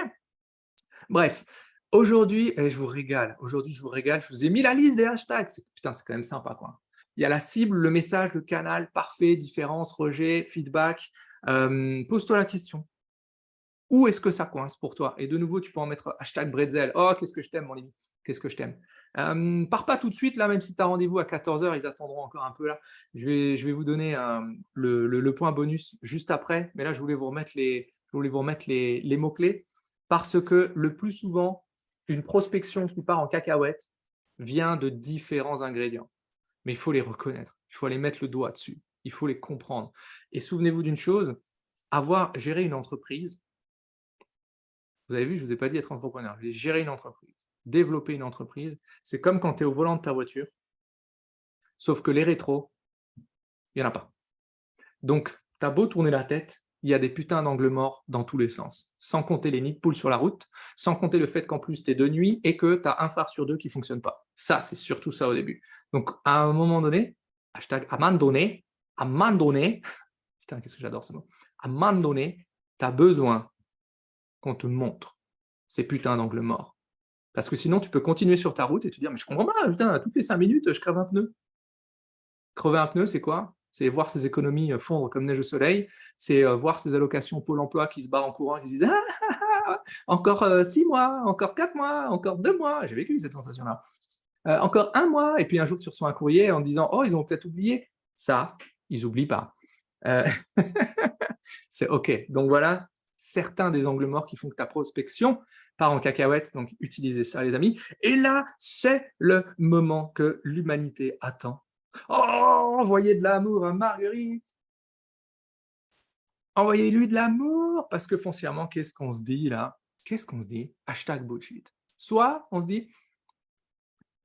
Bref, aujourd'hui, je vous régale. Aujourd'hui, je vous ai mis la liste des hashtags. Putain, c'est quand même sympa quoi. Il y a la cible, le message, le canal, parfait, différence, rejet, feedback. Pose-toi la question. Où est-ce que ça coince pour toi? Et de nouveau, tu peux en mettre hashtag Bretzel. Oh, qu'est-ce que je t'aime, mon ami. Qu'est-ce que je t'aime. Pars pas tout de suite, là, même si tu as rendez-vous à 14h, ils attendront encore un peu là. Je vais vous donner le point bonus juste après, mais là, je voulais vous remettre les mots-clés parce que le plus souvent, une prospection qui part en cacahuète vient de différents ingrédients. Mais il faut les reconnaître, il faut aller mettre le doigt dessus, il faut les comprendre. Et souvenez-vous d'une chose, gérer une entreprise, vous avez vu, je ne vous ai pas dit être entrepreneur. J'ai géré une entreprise, développer une entreprise. C'est comme quand tu es au volant de ta voiture, sauf que les rétros, il n'y en a pas. Donc, tu as beau tourner la tête, il y a des putains d'angles morts dans tous les sens. Sans compter les nids de poules sur la route, sans compter le fait qu'en plus, tu es de nuit et que tu as un phare sur deux qui ne fonctionne pas. Ça, c'est surtout ça au début. Donc, à un moment donné, hashtag à un moment donné, putain, qu'est-ce que j'adore ce mot, à un moment donné, tu as besoin qu'on te montre ces putains d'angles morts. Parce que sinon, tu peux continuer sur ta route et te dire, mais je comprends pas, putain, toutes les 5 minutes, je crève un pneu. Crever un pneu, c'est quoi? C'est voir ses économies fondre comme neige au soleil, c'est voir ses allocations Pôle emploi qui se barrent en courant et qui se disent ah, encore 6 mois, encore 4 mois, encore 2 mois. J'ai vécu cette sensation-là. Encore 1 mois, et puis un jour tu reçois un courrier en disant oh, ils ont peut-être oublié. Ça, ils n'oublient pas. C'est OK. Donc voilà certains des angles morts qui font que ta prospection part en cacahuète. Donc utilisez ça, les amis. Et là, c'est le moment que l'humanité attend. Oh, envoyez de l'amour à Marguerite. Envoyez-lui de l'amour. Parce que foncièrement, qu'est-ce qu'on se dit là? Qu'est-ce qu'on se dit? Hashtag bullshit. Soit on se dit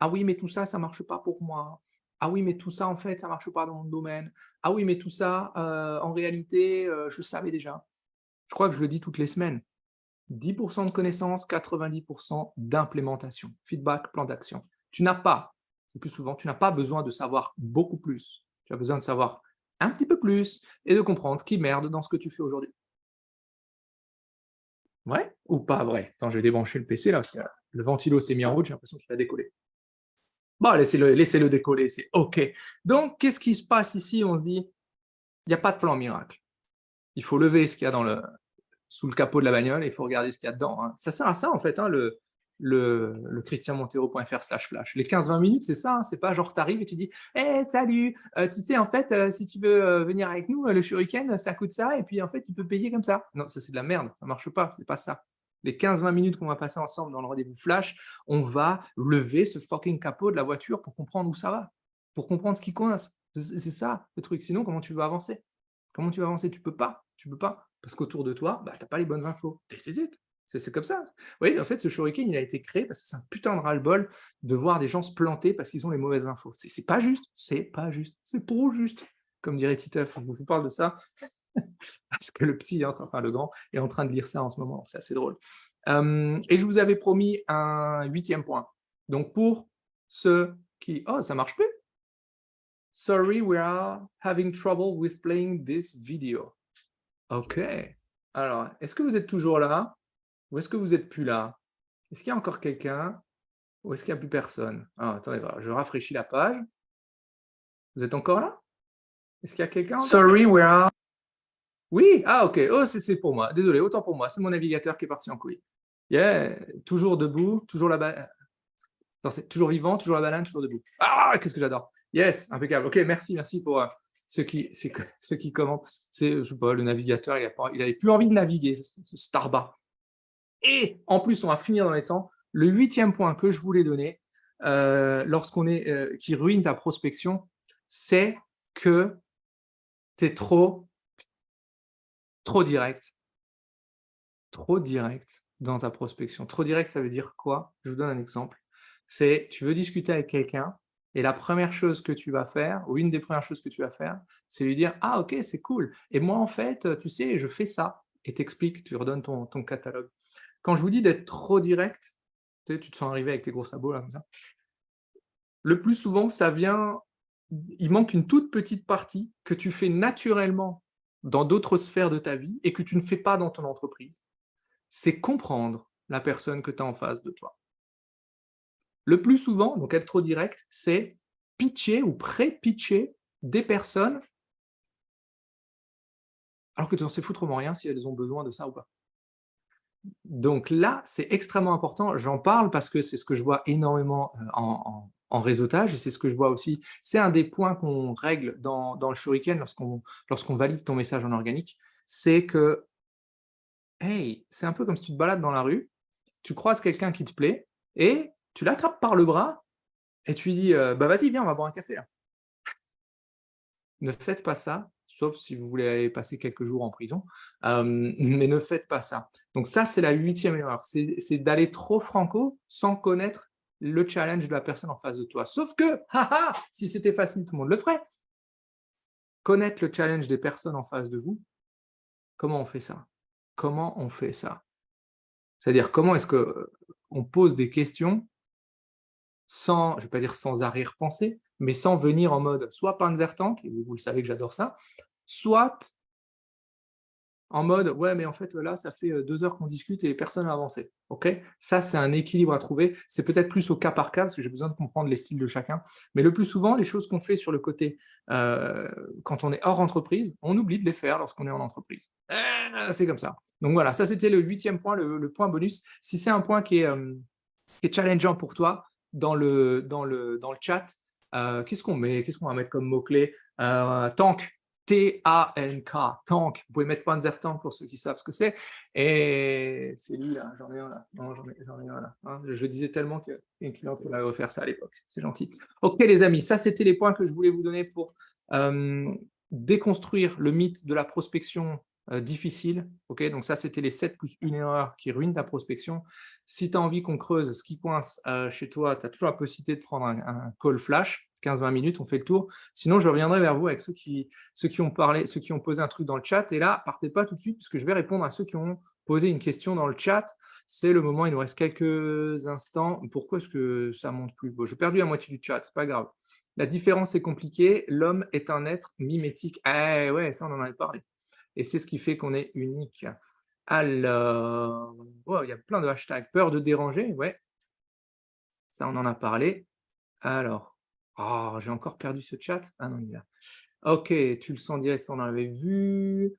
ah oui, mais tout ça, ça marche pas pour moi. Ah oui, mais tout ça, en fait, ça marche pas dans mon domaine. Ah oui, mais tout ça, en réalité, je le savais déjà. Je crois que je le dis toutes les semaines. 10% de connaissances, 90% d'implémentation. Feedback, plan d'action. Tu n'as pas, le plus souvent, tu n'as pas besoin de savoir beaucoup plus. Tu as besoin de savoir un petit peu plus et de comprendre ce qui merde dans ce que tu fais aujourd'hui. Vrai ou pas vrai? Attends, je vais débrancher le PC là parce que le ventilo s'est mis en route, j'ai l'impression qu'il va décoller. Bon, laissez-le décoller, c'est OK. Donc, qu'est-ce qui se passe ici? On se dit, il n'y a pas de plan miracle. Il faut lever ce qu'il y a sous le capot de la bagnole et il faut regarder ce qu'il y a dedans. Hein. Ça sert à ça, en fait, hein, le christianmontero.fr/flash. Les 15-20 minutes, c'est ça. Hein, c'est pas genre, tu arrives et tu dis hey, salut, tu sais, en fait, si tu veux venir avec nous, le shuriken, ça coûte ça, et puis en fait, tu peux payer comme ça. Non, ça, c'est de la merde. Ça marche pas. C'est pas ça. Les 15-20 minutes qu'on va passer ensemble dans le rendez-vous flash, on va lever ce fucking capot de la voiture pour comprendre où ça va, pour comprendre ce qui coince. C'est ça le truc. Sinon, comment tu vas avancer? Comment tu vas avancer? Tu peux pas. Tu peux pas. Parce qu'autour de toi, bah, tu n'as pas les bonnes infos. C'est comme ça. Vous voyez, en fait, ce shuriken, il a été créé parce que c'est un putain de ras-le-bol de voir des gens se planter parce qu'ils ont les mauvaises infos. C'est pas juste. C'est pas juste. C'est trop juste. Comme dirait Titeuf, je vous parle de ça parce que le petit, enfin le grand, est en train de lire ça en ce moment. C'est assez drôle. Et je vous avais promis un 8e point. Donc pour ceux qui... Oh, ça marche plus. Sorry, we are having trouble with playing this video. OK. Alors, est-ce que vous êtes toujours là? Ou est-ce que vous êtes plus là? Est-ce qu'il y a encore quelqu'un? Ou est-ce qu'il n'y a plus personne? Alors, attendez, voilà, je rafraîchis la page. Vous êtes encore là? Est-ce qu'il y a quelqu'un encore? Sorry, we are... Oui, ah OK. Oh, c'est pour moi. Désolé, autant pour moi. C'est mon navigateur qui est parti en couille. Yeah, toujours debout, toujours la banane. Toujours vivant, toujours la banane, toujours debout. Ah, qu'est-ce que j'adore. Yes, impeccable. OK, merci pour ceux qui commentent. Je sais pas, le navigateur, il n'avait plus envie de naviguer, ce Starba. Et en plus, on va finir dans les temps. Le 8e point que je voulais donner, qui ruine ta prospection, c'est que tu es trop direct. Trop direct dans ta prospection. Trop direct, ça veut dire quoi? Je vous donne un exemple. C'est, tu veux discuter avec quelqu'un, et la première chose que tu vas faire, ou une des premières choses que tu vas faire, c'est lui dire « Ah, ok, c'est cool. Et moi, en fait, tu sais, je fais ça. » Et t'expliques, tu redonnes ton catalogue. Quand je vous dis d'être trop direct, tu te sens arriver avec tes gros sabots, là, comme ça. Le plus souvent, ça vient... Il manque une toute petite partie que tu fais naturellement dans d'autres sphères de ta vie et que tu ne fais pas dans ton entreprise. C'est comprendre la personne que tu as en face de toi. Le plus souvent, donc être trop direct, c'est pitcher ou pré-pitcher des personnes alors que tu n'en sais foutrement rien si elles ont besoin de ça ou pas. Donc là, c'est extrêmement important. J'en parle parce que c'est ce que je vois énormément en réseautage et c'est ce que je vois aussi. C'est un des points qu'on règle dans le shuriken lorsqu'on valide ton message en organique. C'est que, hey, c'est un peu comme si tu te balades dans la rue, tu croises quelqu'un qui te plaît et tu l'attrapes par le bras et tu lui dis bah vas-y, viens, on va boire un café là. Ne faites pas ça, sauf si vous voulez aller passer quelques jours en prison, mais ne faites pas ça. Donc ça, c'est la 8e erreur, c'est d'aller trop franco sans connaître le challenge de la personne en face de toi. Sauf que, si c'était facile, tout le monde le ferait. Connaître le challenge des personnes en face de vous, comment on fait ça? Comment on fait ça? C'est-à-dire, comment est-ce qu'on pose des questions sans, je ne vais pas dire sans arrière-pensée, mais sans venir en mode soit Panzertank, et vous le savez que j'adore ça, soit en mode ouais, mais en fait là, ça fait 2 heures qu'on discute et personne n'a avancé. Ok, ça c'est un équilibre à trouver. C'est peut-être plus au cas par cas parce que j'ai besoin de comprendre les styles de chacun. Mais le plus souvent, les choses qu'on fait sur le côté euh, quand on est hors entreprise, on oublie de les faire lorsqu'on est en entreprise. C'est comme ça. Donc voilà, ça c'était le 8e point, le point bonus. Si c'est un point qui est challengeant pour toi dans le chat, qu'est-ce qu'on met? Qu'est-ce qu'on va mettre comme mot-clé? Tank, T-A-N-K, tank. Vous pouvez mettre Panzer Tank pour ceux qui savent ce que c'est. Et c'est lui là, j'en ai un là. Non, j'en ai un là. Hein, je le disais tellement qu'une cliente m'avait offert ça à l'époque. C'est gentil. Ok les amis, ça c'était les points que je voulais vous donner pour déconstruire le mythe de la prospection difficile. Ok, donc ça c'était les 7 plus une erreur qui ruine ta prospection. Si tu as envie qu'on creuse ce qui coince chez toi, tu as toujours la possibilité de prendre un call flash, 15-20 minutes, on fait le tour. Sinon, je reviendrai vers vous avec ceux qui ont parlé, ceux qui ont posé un truc dans le chat. Et là, partez pas tout de suite, puisque je vais répondre à ceux qui ont posé une question dans le chat. C'est le moment, il nous reste quelques instants. Pourquoi est-ce que ça ne monte plus? Bon, j'ai perdu la moitié du chat, c'est pas grave. La différence est compliquée. L'homme est un être mimétique. Ah ouais, ça, on en avait parlé. Et c'est ce qui fait qu'on est unique. Alors, il y a plein de hashtags. Peur de déranger, ouais. Ça, on en a parlé. Alors, j'ai encore perdu ce chat. Ah non, il est là. Ok, tu le sens direct, ça, on en avait vu.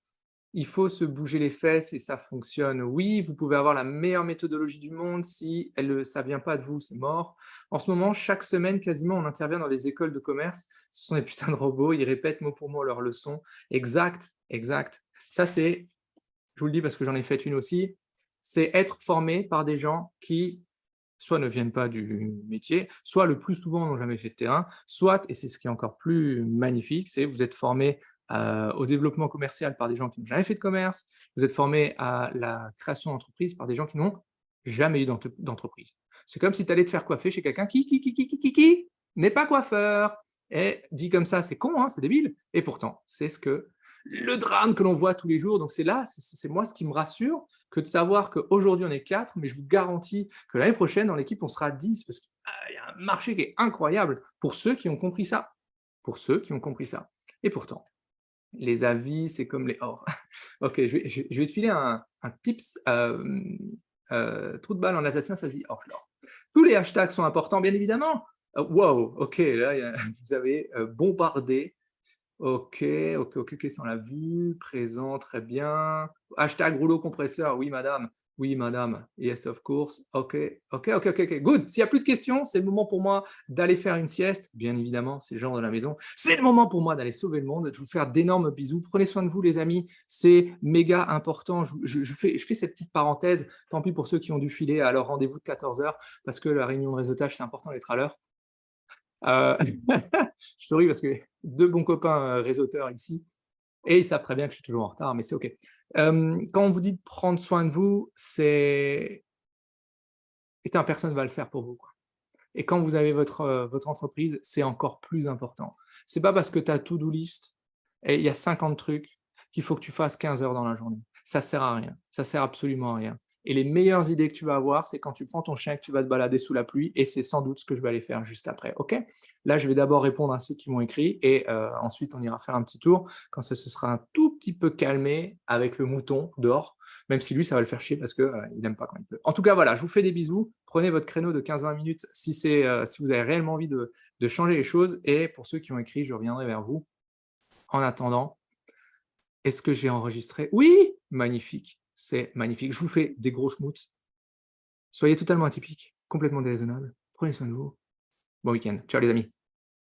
Il faut se bouger les fesses et ça fonctionne. Oui, vous pouvez avoir la meilleure méthodologie du monde si ça ne vient pas de vous, c'est mort. En ce moment, chaque semaine, quasiment, on intervient dans les écoles de commerce. Ce sont des putains de robots, ils répètent mot pour mot leurs leçons. Exact, exact. Ça, c'est, je vous le dis parce que j'en ai fait une aussi, c'est être formé par des gens qui soit ne viennent pas du métier, soit le plus souvent n'ont jamais fait de terrain, soit, et c'est ce qui est encore plus magnifique, c'est vous êtes formé au développement commercial par des gens qui n'ont jamais fait de commerce, vous êtes formé à la création d'entreprise par des gens qui n'ont jamais eu d'entreprise. C'est comme si tu allais te faire coiffer chez quelqu'un qui n'est pas coiffeur. Et dit comme ça, c'est con, hein, c'est débile. Et pourtant, c'est ce que le drame que l'on voit tous les jours. Donc c'est là, c'est moi ce qui me rassure, que de savoir qu'aujourd'hui on est 4, mais je vous garantis que l'année prochaine, dans l'équipe, on sera 10, parce qu'il y a un marché qui est incroyable pour ceux qui ont compris ça. Pour ceux qui ont compris ça. Et pourtant, les avis, c'est comme les ors. Ok, je vais te filer un tips. Trou de balle en assassin, ça se dit or. Tous les hashtags sont importants, bien évidemment. Wow, ok, là, vous avez bombardé. Ok, ça on l'a vu. Présent, très bien. Hashtag rouleau compresseur, oui madame. Oui madame. Yes, of course. Ok. Good. S'il n'y a plus de questions, c'est le moment pour moi d'aller faire une sieste. Bien évidemment, c'est le genre de la maison. C'est le moment pour moi d'aller sauver le monde, de vous faire d'énormes bisous. Prenez soin de vous, les amis. C'est méga important. Je fais cette petite parenthèse. Tant pis pour ceux qui ont dû filer à leur rendez-vous de 14h, parce que la réunion de réseautage, c'est important d'être à l'heure. Je souris parce que 2 bons copains réseauteurs ici, et ils savent très bien que je suis toujours en retard, mais c'est OK. Quand on vous dit de prendre soin de vous, c'est putain, personne ne va le faire pour vous, quoi. Et quand vous avez votre entreprise, c'est encore plus important. C'est pas parce que tu as to-do list et il y a 50 trucs qu'il faut que tu fasses 15 heures dans la journée. Ça sert à rien. Ça sert absolument à rien. Et les meilleures idées que tu vas avoir, c'est quand tu prends ton chien et que tu vas te balader sous la pluie, et c'est sans doute ce que je vais aller faire juste après. OK? Là, je vais d'abord répondre à ceux qui m'ont écrit, et ensuite, on ira faire un petit tour quand ça se sera un tout petit peu calmé avec le mouton dehors, même si lui, ça va le faire chier parce qu'il n'aime pas quand il pleut. En tout cas, voilà, je vous fais des bisous. Prenez votre créneau de 15-20 minutes si vous avez réellement envie de changer les choses. Et pour ceux qui ont écrit, je reviendrai vers vous. En attendant, est-ce que j'ai enregistré? Oui! Magnifique. C'est magnifique. Je vous fais des gros schmoots. Soyez totalement atypiques, complètement déraisonnables. Prenez soin de vous. Bon week-end. Ciao les amis.